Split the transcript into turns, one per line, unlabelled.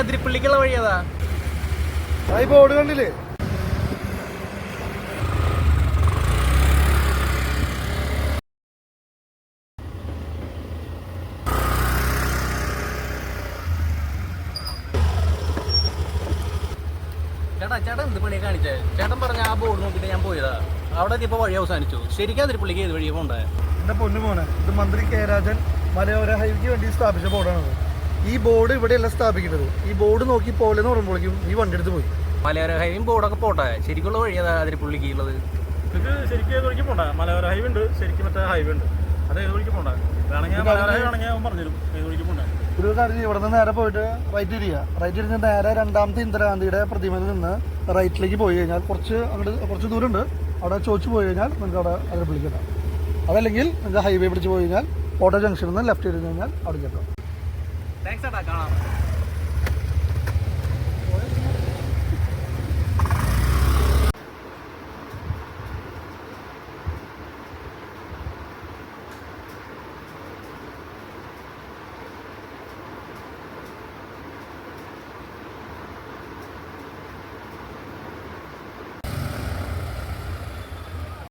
അതിരപ്പള്ളിക്കുള്ള വഴിയതാ
board കണ്ടില്ലേ?
ചേട്ടൻ എന്ത് പണിയെ കാണിച്ചേ? ചേട്ടൻ പറഞ്ഞ ആ ബോർഡ് നോക്കിയിട്ട് ഞാൻ പോയതാ. അവിടെ എത്തിയപ്പോ വഴി അവസാനിച്ചു. ശരിക്കും അതിരപ്പള്ളിക്ക് ഏത് വഴിയാ പോണ്ടേ?
എന്റെ പൊന്നു മോനെ, ഇത് മന്ത്രി കെ രാജൻ മലയോര ഹൈവേക്ക് വേണ്ടി സ്ഥാപിച്ച ബോർഡാണത്. ഈ ബോർഡ് ഇവിടെയല്ല സ്ഥാപിക്കുന്നത്. ഈ ബോർഡ് നോക്കി പോലെന്ന് പറയുമ്പോഴേക്കും ഈ വണ്ടി എടുത്ത് പോയി.
മലയോര ഹൈവേയും ബോർഡൊക്കെ പോട്ടെ, ശരിക്കുള്ള വഴിയാ അതിരപ്പള്ളിക്ക് ഉള്ളത്?
ഇത് ശരിക്കും ഏത് വഴിക്ക് പോണ്ട? മലയോര ഹൈവേ ഉണ്ട്, ശരിക്കും മറ്റേ ഹൈവേ ഉണ്ട്. അത് ഏത് വഴിക്ക് പോണ്ട? വേണമെങ്കിൽ മലയോര ഹൈവേ ആണെങ്കിൽ അവൻ പറഞ്ഞുതരും ഏത് വഴിക്ക് പോണ്ട.
ഒരു കാര്യം, ഇവിടെ നിന്ന് നേരെ പോയിട്ട് റൈറ്റ് തിരിയുക. റൈറ്റ് തിരിഞ്ഞ് നേരെ രണ്ടാമത്തെ ഇന്ദിരാഗാന്ധിയുടെ പ്രതിമയിൽ നിന്ന് റൈറ്റിലേക്ക് പോയി കഴിഞ്ഞാൽ കുറച്ച് ദൂരമുണ്ട്. അവിടെ ചോദിച്ചു പോയി കഴിഞ്ഞാൽ നിങ്ങൾക്ക് അവിടെ അതിരപ്പള്ളിക്കെത്താം. അതല്ലെങ്കിൽ നിങ്ങൾക്ക് ഹൈവേ പിടിച്ച് പോയി കഴിഞ്ഞാൽ ഓട്ടോ ജംഗ്ഷനിൽ നിന്ന് ലെഫ്റ്റ് തിരിഞ്ഞ് കഴിഞ്ഞാൽ അവിടെ എത്താം.
താങ്ക്സ് ഏട്ടാ, കാണാം.